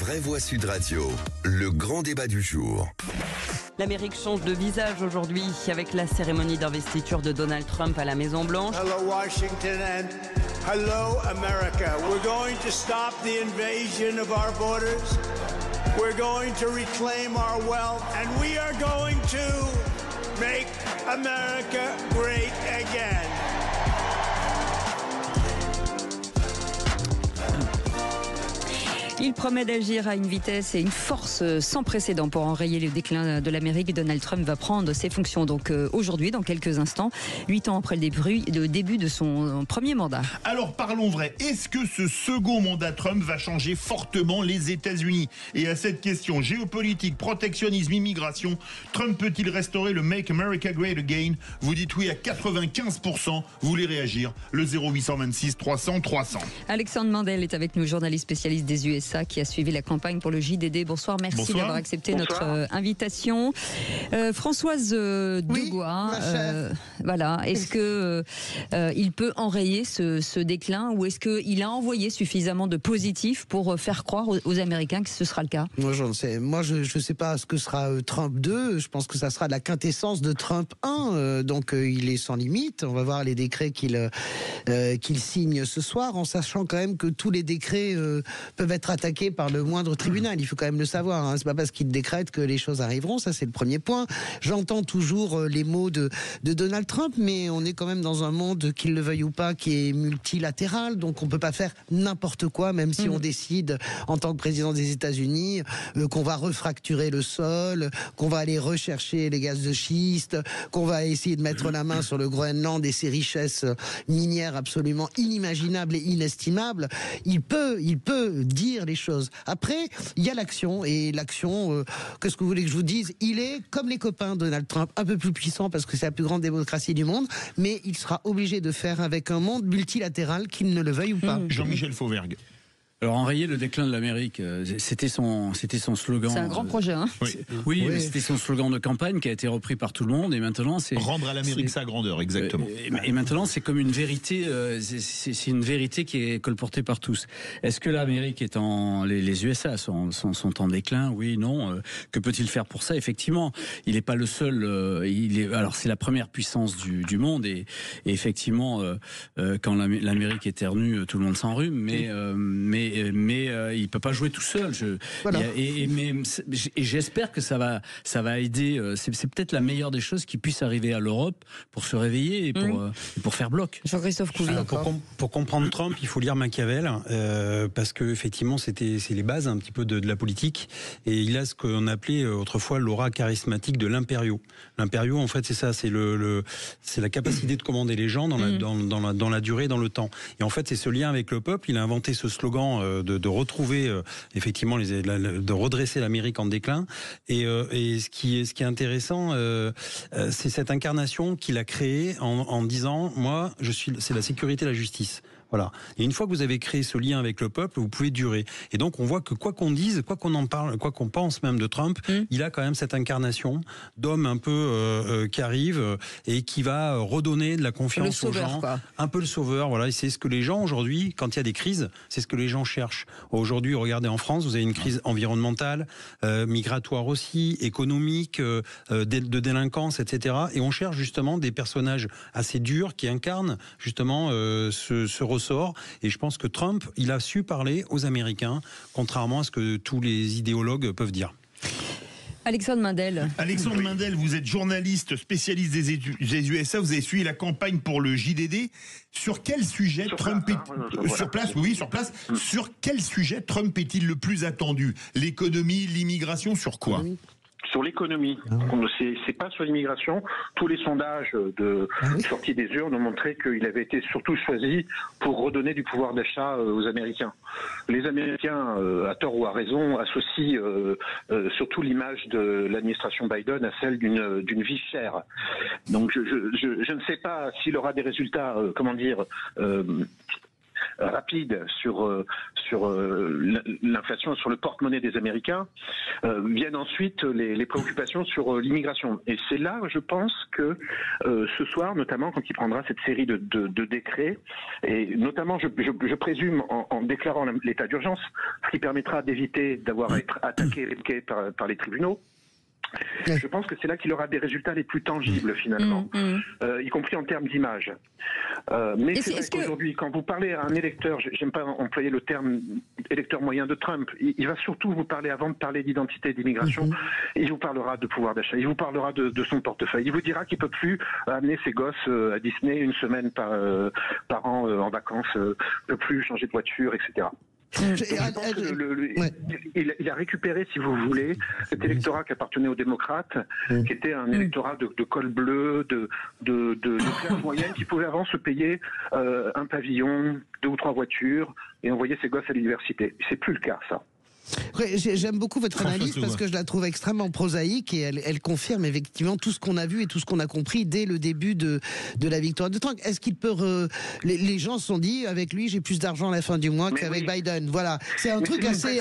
Vraie Voix Sud Radio, le grand débat du jour. L'Amérique change de visage aujourd'hui avec la cérémonie d'investiture de Donald Trump à la Maison-Blanche. Hello Washington and hello America. We're going to stop the invasion of our borders. We're going to reclaim our wealth and we are going to make America great again. Il promet d'agir à une vitesse et une force sans précédent pour enrayer le déclin de l'Amérique. Donald Trump va prendre ses fonctions donc aujourd'hui, dans quelques instants, 8 ans après le début de son premier mandat. Alors parlons vrai, est-ce que ce second mandat Trump va changer fortement les États-Unis? Et à cette question géopolitique, protectionnisme, immigration, Trump peut-il restaurer le Make America Great Again? Vous dites oui à 95%, vous voulez réagir? Le 0826 300 300. Alexandre Mandel est avec nous, journaliste spécialiste des USA qui a suivi la campagne pour le JDD. Bonsoir, merci d'avoir accepté notre invitation. Françoise Degois, voilà. Est-ce que il peut enrayer ce déclin ou est-ce qu'il a envoyé suffisamment de positifs pour faire croire aux Américains que ce sera le cas? Moi, j'en sais. Moi, je ne sais pas ce que sera Trump 2. Je pense que ça sera la quintessence de Trump 1. Donc, il est sans limite. On va voir les décrets qu'il signe ce soir, en sachant quand même que tous les décrets peuvent être attaqué par le moindre tribunal, il faut quand même le savoir, hein. C'est pas parce qu'il décrète que les choses arriveront, ça c'est le premier point. J'entends toujours les mots de Donald Trump, mais on est quand même dans un monde, qu'il le veuille ou pas, qui est multilatéral, donc on peut pas faire n'importe quoi, même si on décide en tant que président des États-Unis qu'on va refracturer le sol, qu'on va aller rechercher les gaz de schiste, qu'on va essayer de mettre la main sur le Groenland et ses richesses minières absolument inimaginables et inestimables. Il peut dire les choses. Après, il y a l'action, et l'action, qu'est-ce que vous voulez que je vous dise? Il est, comme les copains de Donald Trump, un peu plus puissant parce que c'est la plus grande démocratie du monde, mais il sera obligé de faire avec un monde multilatéral, qu'il ne le veuille ou pas. Jean-Michel Fauvergue. Alors, enrayer le déclin de l'Amérique, c'était son slogan. C'est un grand projet, hein. Oui. C'était son slogan de campagne qui a été repris par tout le monde, et maintenant c'est rendre à l'Amérique sa grandeur, exactement. Et maintenant, c'est comme une vérité. C'est une vérité qui est colportée par tous. Est-ce que l'Amérique est les USA sont en déclin? Oui, non. Que peut-il faire pour ça? Effectivement, il n'est pas le seul. Alors, c'est la première puissance du monde, et effectivement, quand l'Amérique éternue, tout le monde s'enrhume, mais il peut pas jouer tout seul. Et j'espère que ça va aider. C'est peut-être la meilleure des choses qui puisse arriver à l'Europe pour se réveiller et pour faire bloc. Jean-Christophe Couvi. Pour comprendre Trump, il faut lire Machiavel, parce que effectivement c'est les bases un petit peu de la politique, et il a ce qu'on appelait autrefois l'aura charismatique de l'império. L'império, en fait, c'est ça, c'est la capacité de commander les gens dans la durée, dans le temps. Et en fait, c'est ce lien avec le peuple. Il a inventé ce slogan de retrouver effectivement de redresser l'Amérique en déclin, et ce qui est intéressant, c'est cette incarnation qu'il a créée en disant, moi c'est la sécurité et la justice. Voilà. Et une fois que vous avez créé ce lien avec le peuple, vous pouvez durer. Et donc on voit que quoi qu'on dise, quoi qu'on en parle, quoi qu'on pense même de Trump, il a quand même cette incarnation d'homme un peu qui arrive et qui va redonner de la confiance aux gens. Un peu le sauveur, voilà. Et c'est ce que les gens aujourd'hui, quand il y a des crises, c'est ce que les gens cherchent. Aujourd'hui, regardez en France, vous avez une crise environnementale, migratoire aussi, économique, de délinquance, etc. Et on cherche justement des personnages assez durs qui incarnent justement ce ressort. Et je pense que Trump, il a su parler aux Américains, contrairement à ce que tous les idéologues peuvent dire. Alexandre Mandel. Alexandre Mandel, vous êtes journaliste spécialiste des USA, vous avez suivi la campagne pour le JDD. Sur quel sujet Trump sur quel sujet Trump est-il le plus attendu? L'économie, l'immigration, sur quoi? Sur l'économie, c'est pas sur l'immigration. Tous les sondages sortis des urnes ont montré qu'il avait été surtout choisi pour redonner du pouvoir d'achat aux Américains. Les Américains, à tort ou à raison, associent surtout l'image de l'administration Biden à celle d'une vie chère. Donc je ne sais pas s'il aura des résultats, rapide sur l'inflation, sur le porte-monnaie des Américains, viennent ensuite les préoccupations sur l'immigration. Et c'est là, je pense, que ce soir, notamment quand il prendra cette série de décrets, et notamment, je présume, en déclarant l'état d'urgence, ce qui permettra d'éviter d'avoir à être attaqué par les tribunaux. Je pense que c'est là qu'il aura des résultats les plus tangibles finalement, y compris en termes d'image. Mais c'est vrai qu'aujourd'hui, quand vous parlez à un électeur, j'aime pas employer le terme électeur moyen de Trump, il va surtout vous parler, avant de parler d'identité et d'immigration, il vous parlera de pouvoir d'achat, il vous parlera de son portefeuille, il vous dira qu'il peut plus amener ses gosses à Disney une semaine par an en vacances, peut plus changer de voiture, etc. Il a récupéré, si vous voulez, cet électorat qui appartenait aux démocrates, qui était un électorat de col bleu, de classe moyenne, qui pouvait avant se payer un pavillon, 2 ou 3 voitures, et envoyer ses gosses à l'université. C'est plus le cas, ça. J'aime beaucoup votre analyse parce que je la trouve extrêmement prosaïque et elle confirme effectivement tout ce qu'on a vu et tout ce qu'on a compris dès le début de la victoire de Trump. Est-ce qu'il peut... les gens se sont dit, avec lui, j'ai plus d'argent à la fin du mois qu'avec Biden. Voilà. C'est un truc assez...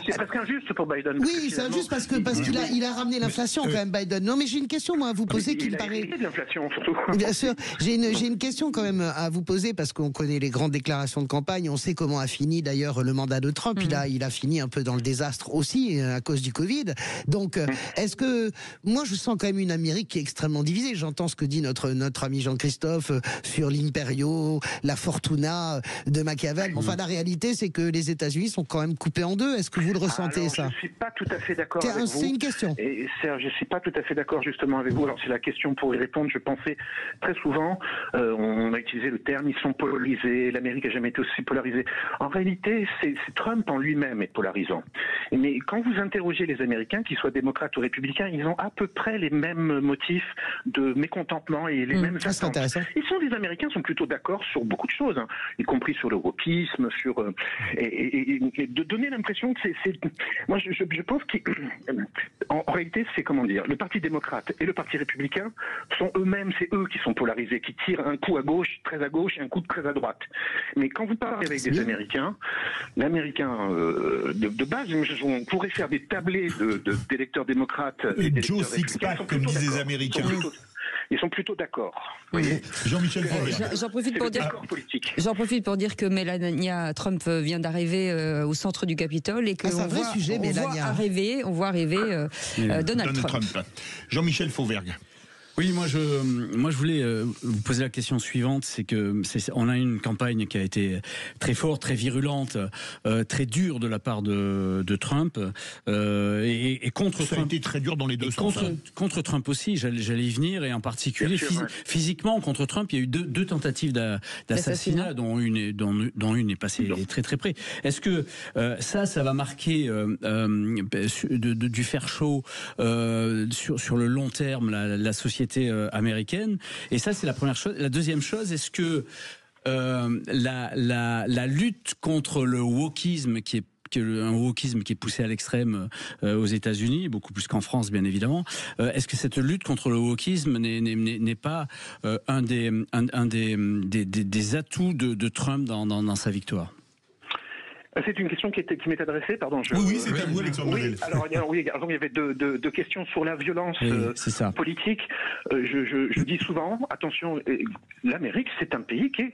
C'est presque injuste pour Biden. Oui, c'est injuste parce qu'il a ramené l'inflation quand même, Biden. Non, mais j'ai une question, moi, à vous poser qui me paraît... Il a l'inflation, surtout. Bien sûr. J'ai une question quand même à vous poser parce qu'on connaît les grandes déclarations de campagne. On sait comment a fini d'ailleurs le mandat de Trump. Il a fini un peu dans le désastre aussi à cause du Covid. Donc, est-ce que moi je sens quand même une Amérique qui est extrêmement divisée. J'entends ce que dit notre ami Jean-Christophe sur l'Imperio, la Fortuna de Machiavel. Enfin, la réalité, c'est que les États-Unis sont quand même coupés en deux. Est-ce que vous le ressentez, ça? Je suis pas tout à fait d'accord avec vous. C'est une question. Et Serge, je suis pas tout à fait d'accord justement avec vous. Alors, c'est la question pour y répondre. Je pensais très souvent, on a utilisé le terme, ils sont polarisés. L'Amérique n'a jamais été aussi polarisée. En réalité, c'est Trump en lui-même est polarisant. Mais quand vous interrogez les Américains, qu'ils soient démocrates ou républicains, ils ont à peu près les mêmes motifs de mécontentement et les mêmes attentes. Les Américains sont plutôt d'accord sur beaucoup de choses, y compris sur le wokisme, sur et de donner l'impression que c'est. Moi, je pense qu'en réalité, c'est comment dire, le Parti démocrate et le Parti républicain sont eux-mêmes, c'est eux qui sont polarisés, qui tirent un coup à gauche, très à gauche, et un coup très à droite. Mais quand vous parlez avec des Américains, l'Américain de base, on pourrait faire des tablés d'électeurs démocrates et d'électeurs Joe Sixpack, comme disent les Américains. Ils sont plutôt d'accord. Jean-Michel Fauvergue. J'en profite pour dire que Melania Trump vient d'arriver au centre du Capitole et qu'on voit arriver Donald Trump. Jean-Michel Fauvergue. Oui, moi je voulais vous poser la question suivante, c'est que on a une campagne qui a été très forte, très virulente, très dure de la part de Trump et contre Trump. Ça a été très dur dans les deux sens. Contre Trump aussi, j'allais y venir, et en particulier physiquement contre Trump, il y a eu deux tentatives d'assassinat, dont une est passée très très près. Est-ce que ça va marquer du fer chaud sur le long terme la société américaine? Et ça, c'est la première chose. La deuxième chose, est-ce que la lutte contre le wokisme, un wokisme qui est poussé à l'extrême aux États-Unis, beaucoup plus qu'en France, bien évidemment, est-ce que cette lutte contre le wokisme n'est pas un des atouts de Trump dans sa victoire? C'est une question qui m'est adressée, pardon. Oui, c'est à vous, Alexandre Model. Alors, il y avait deux questions sur la violence politique. Je dis souvent, attention, l'Amérique, c'est un pays qui est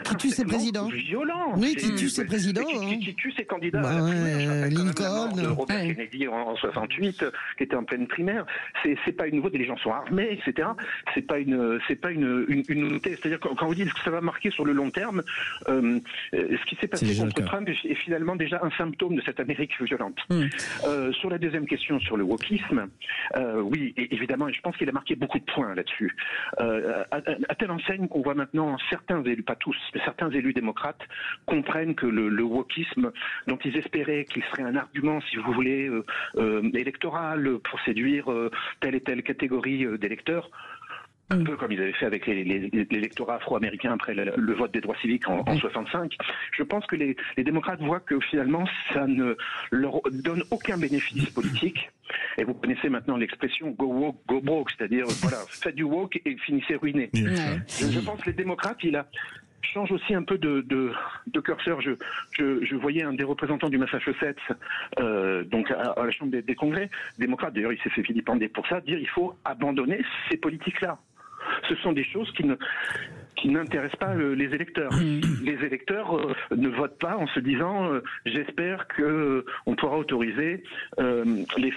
qui tue ses présidents. Violent. Oui, qui tue ses présidents. Qui tue ses candidats. Lincoln. Robert Kennedy en 68, qui était en pleine primaire. C'est pas une nouveauté, les gens sont armés, etc. C'est pas une nouveauté. C'est-à-dire, quand vous dites que ça va marquer sur le long terme, ce qui s'est passé contre Trump est finalement déjà un symptôme de cette Amérique violente. Sur la deuxième question, sur le wokisme, oui, évidemment, et je pense qu'il a marqué beaucoup de points là-dessus. À telle enseigne qu'on voit maintenant certains élus, pas tous, mais certains élus démocrates comprennent que le wokisme, dont ils espéraient qu'il serait un argument, si vous voulez, électoral pour séduire telle et telle catégorie d'électeurs, un peu comme ils avaient fait avec l'électorat afro-américain après le vote des droits civiques en 65. Je pense que les démocrates voient que finalement ça ne leur donne aucun bénéfice politique. Et vous connaissez maintenant l'expression go woke, go broke, c'est-à-dire voilà, faites du woke et finissez ruiné. Je pense que les démocrates, change aussi un peu de curseur. Je voyais un des représentants du Massachusetts, donc à la Chambre des Congrès, démocrate, d'ailleurs il s'est fait vilipender pour ça, dire il faut abandonner ces politiques-là. Ce sont des choses qui n'intéressent pas les électeurs. Les électeurs ne votent pas en se disant j'espère que on pourra autoriser les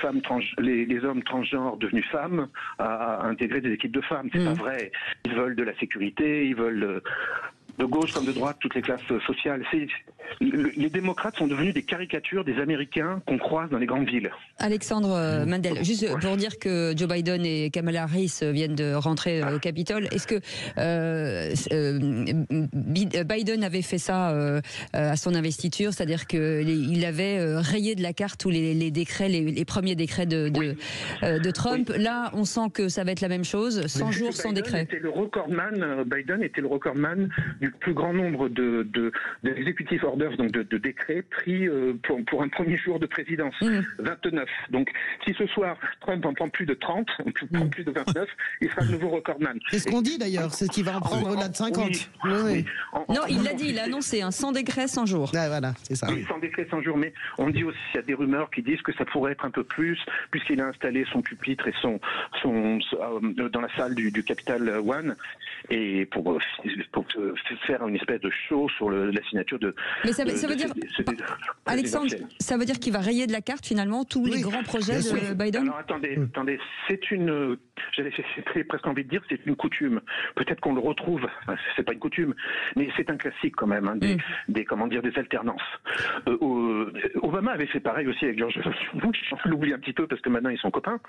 hommes transgenres devenus femmes à intégrer des équipes de femmes. C'est pas vrai. Ils veulent de la sécurité, ils veulent de gauche comme de droite, toutes les classes sociales. Les démocrates sont devenus des caricatures des Américains qu'on croise dans les grandes villes. Alexandre Mandel, juste pour dire que Joe Biden et Kamala Harris viennent de rentrer au Capitole, est-ce que Biden avait fait ça à son investiture, c'est-à-dire qu'il avait rayé de la carte tous les décrets, les premiers décrets de Trump. Oui. Là, on sent que ça va être la même chose, 100 jours sans décret. Biden était le recordman du plus grand nombre d'executive orders, donc de décrets pris pour un premier jour de présidence, 29. Donc si ce soir Trump en prend plus de 30, plus de 29, il sera le nouveau recordman. C'est ce qu'on dit d'ailleurs, c'est qu'il va en prendre au-delà de 50. Oui. Non, il l'a dit, il a annoncé un 100 décrets 100 jours. Ah, voilà, c'est ça. Oui, 100 décrets 100 jours, mais on dit aussi, il y a des rumeurs qui disent que ça pourrait être un peu plus, puisqu'il a installé son pupitre et son dans la salle du Capital One, et pour faire une espèce de show sur la signature de... Mais ça veut dire... Alexandre, ça veut dire qu'il va rayer de la carte finalement tous les grands projets de Biden? Alors attendez, c'est une... J'avais presque envie de dire c'est une coutume. Peut-être qu'on le retrouve, c'est pas une coutume, mais c'est un classique quand même, hein, des alternances. Obama avait fait pareil aussi avec George Bush, on l'oublie un petit peu parce que maintenant ils sont copains,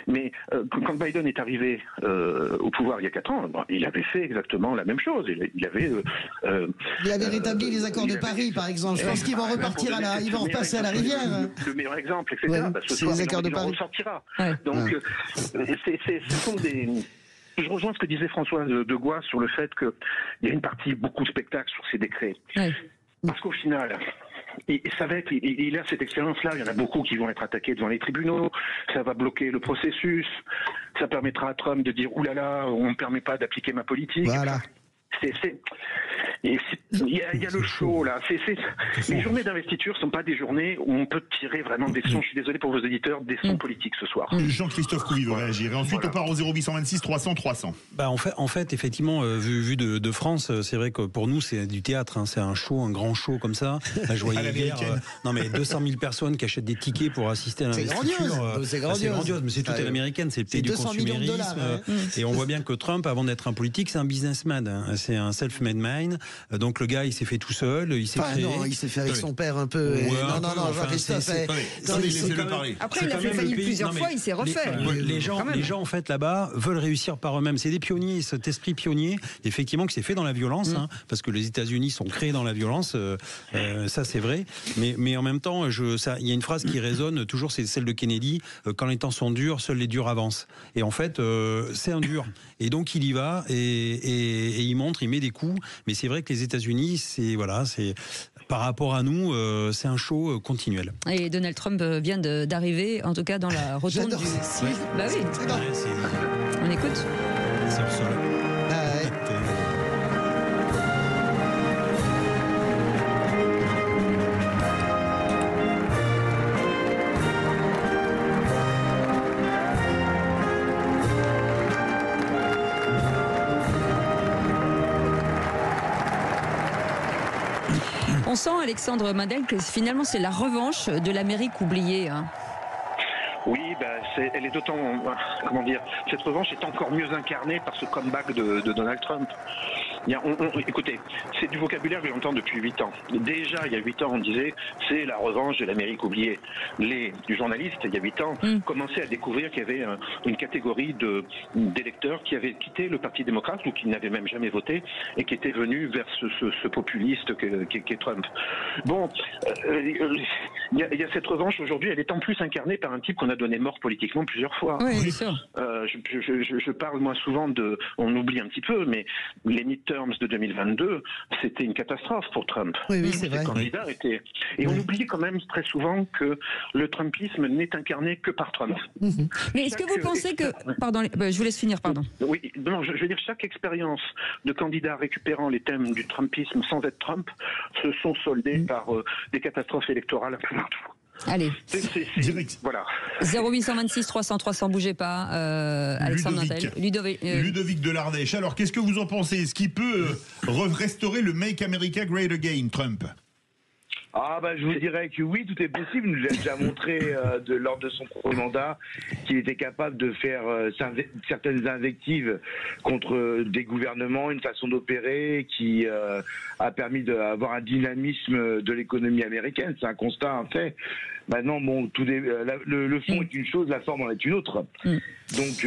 mais quand Biden est arrivé au pouvoir il y a 4 ans, il avait fait exactement la même chose. Il avait rétabli les accords de Paris, par exemple. Je pense qu'ils vont repartir ils vont repasser à la rivière. Le meilleur exemple, etc. Ce soir, les accords de Paris ressortira. Donc, ce sont des... Je rejoins ce que disait François de Gois sur le fait qu'il y a une partie beaucoup de spectacle sur ces décrets. Parce qu'au final... il a cette expérience-là, il y en a beaucoup qui vont être attaqués devant les tribunaux, ça va bloquer le processus, ça permettra à Trump de dire « oulala, on ne permet pas d'appliquer ma politique ». Voilà. Il y a le show là. Les journées d'investiture ne sont pas des journées où on peut tirer vraiment des sons. Je suis désolé pour vos éditeurs, des sons politiques ce soir. Jean-Christophe Couvi veut réagir. Et ensuite, on part au 0826 300 300. En fait, effectivement, vu de France, c'est vrai que pour nous, c'est du théâtre. Hein. C'est un show, un grand show comme ça. Là, je voyais hier, non mais 200 000 personnes qui achètent des tickets pour assister à l'investiture. C'est grandiose. Mais c'est tout à l'américaine. C'est le pays du consumérisme. Et on voit bien que Trump, avant d'être un politique, c'est un businessman. Hein. C'est un self-made man. Donc le gars, il s'est fait tout seul, il s'est créé. Non, il s'est fait avec son père un peu. Non, Jean-Christophe. Après, il a fait faillite plusieurs fois, il s'est refait. Les gens, en fait, là-bas, veulent réussir par eux-mêmes. C'est des pionniers, cet esprit pionnier, effectivement, qui s'est fait dans la violence, hein, parce que les États-Unis sont créés dans la violence, ça c'est vrai. Mais en même temps, il y a une phrase qui résonne toujours, c'est celle de Kennedy, quand les temps sont durs, seuls les durs avancent. Et en fait, c'est un dur. Et donc il y va, et il montre, il met des coups, mais c'est vrai que les États-Unis, c'est par rapport à nous, c'est un show continuel. Et Donald Trump vient d'arriver, en tout cas dans la rotonde du... Bah oui. On écoute. C'est absolu. On sent, Alexandre Mandel, que finalement c'est la revanche de l'Amérique oubliée. Hein. Oui, elle est d'autant, cette revanche est encore mieux incarnée par ce comeback de Donald Trump. Écoutez, c'est du vocabulaire que j'entends depuis 8 ans. Déjà, il y a 8 ans, on disait c'est la revanche de l'Amérique oubliée. Les journalistes, il y a 8 ans, commençaient à découvrir qu'il y avait une catégorie d'électeurs qui avaient quitté le Parti démocrate ou qui n'avaient même jamais voté et qui étaient venus vers ce populiste qu'est Trump. Bon, il y a cette revanche aujourd'hui, elle est en plus incarnée par un type qu'on a donné mort politiquement plusieurs fois. Oui, bien sûr. Je parle moi souvent on oublie un petit peu, mais les midterms midterms de 2022, c'était une catastrophe pour Trump. Oui, c'est vrai. Les candidats étaient... Et on oublie quand même très souvent que le Trumpisme n'est incarné que par Trump. Mais est-ce que vous pensez que... Pardon, je vous laisse finir, pardon. Oui, non, je veux dire, chaque expérience de candidat récupérant les thèmes du Trumpisme sans être Trump se sont soldés par des catastrophes électorales un peu partout. Allez, voilà. 0826 300 300, bougez pas. Alexandre Mandel, Ludovic de l'Ardèche. Alors, qu'est-ce que vous en pensez? Est-ce qu'il peut restaurer le Make America Great Again, Trump? Je vous dirais que oui, tout est possible. Il nous a déjà montré lors de son premier mandat qu'il était capable de faire certaines invectives contre des gouvernements, une façon d'opérer qui a permis d'avoir un dynamisme de l'économie américaine. C'est un constat, un fait. Maintenant, bon, le fond est une chose, la forme en est une autre. Donc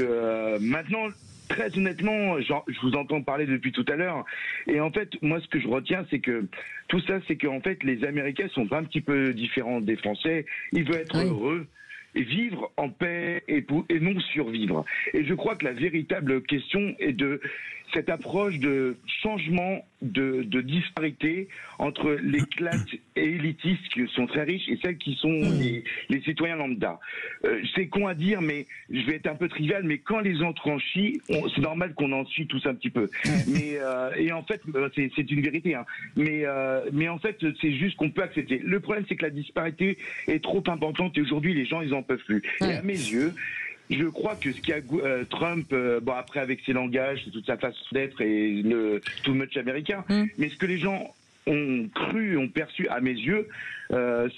maintenant... Très honnêtement, je vous entends parler depuis tout à l'heure, et en fait, moi, ce que je retiens, c'est que tout ça, c'est qu'en fait, les Américains sont un petit peu différents des Français. Ils veulent être heureux et vivre en paix et non survivre. Et je crois que la véritable question est de cette approche de changement, de disparité entre les classes élitistes qui sont très riches et celles qui sont les citoyens lambda. C'est con à dire, mais je vais être un peu trivial, mais quand les autres en chient, c'est normal qu'on en chie tous un petit peu. Mais et en fait, c'est une vérité. Hein. Mais en fait, c'est juste qu'on peut accepter. Le problème, c'est que la disparité est trop importante et aujourd'hui, les gens, ils en peuvent plus. Et à mes yeux, je crois que ce qu'a Trump, après avec ses langages, toute sa façon d'être et le too much américain, mais ce que les gens ont cru, ont perçu à mes yeux,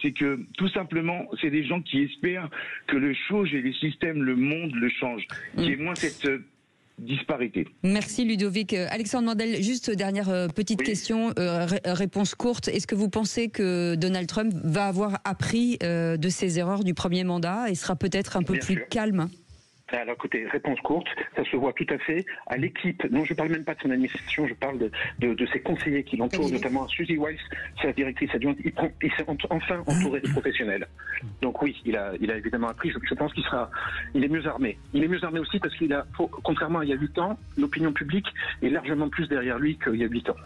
c'est que tout simplement, c'est des gens qui espèrent que le chose et les systèmes, le monde le changent. Qu'il y ait moins cette disparité. Merci Ludovic. Alexandre Mandel, juste dernière petite question, réponse courte. Est-ce que vous pensez que Donald Trump va avoir appris de ses erreurs du premier mandat et sera peut-être un peu plus calme ? Alors écoutez, réponse courte, ça se voit tout à fait à l'équipe. Non, je ne parle même pas de son administration, je parle de ses conseillers qui l'entourent, notamment Suzy Wiles, sa directrice adjointe. Il s'est enfin entouré de professionnels. Donc oui, il a évidemment appris. Je pense il est mieux armé. Il est mieux armé aussi parce contrairement à il y a 8 ans, l'opinion publique est largement plus derrière lui qu'il y a 8 ans.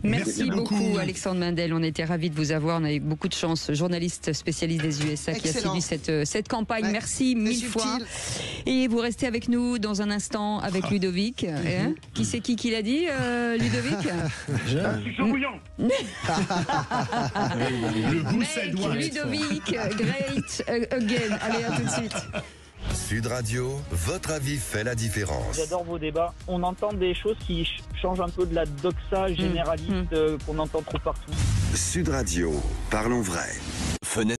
Merci beaucoup Alexandre Mandel, on était ravis de vous avoir, on a eu beaucoup de chance, journaliste spécialiste des USA qui a suivi cette campagne, merci mille fois. Et vous restez avec nous dans un instant avec Ludovic. Qui c'est qui l'a dit, Ludovic? Ludovic, great again. Allez, à tout de suite. Sud Radio, votre avis fait la différence. J'adore vos débats. On entend des choses qui changent un peu de la doxa généraliste qu'on entend trop partout. Sud Radio, parlons vrai. Fenêtre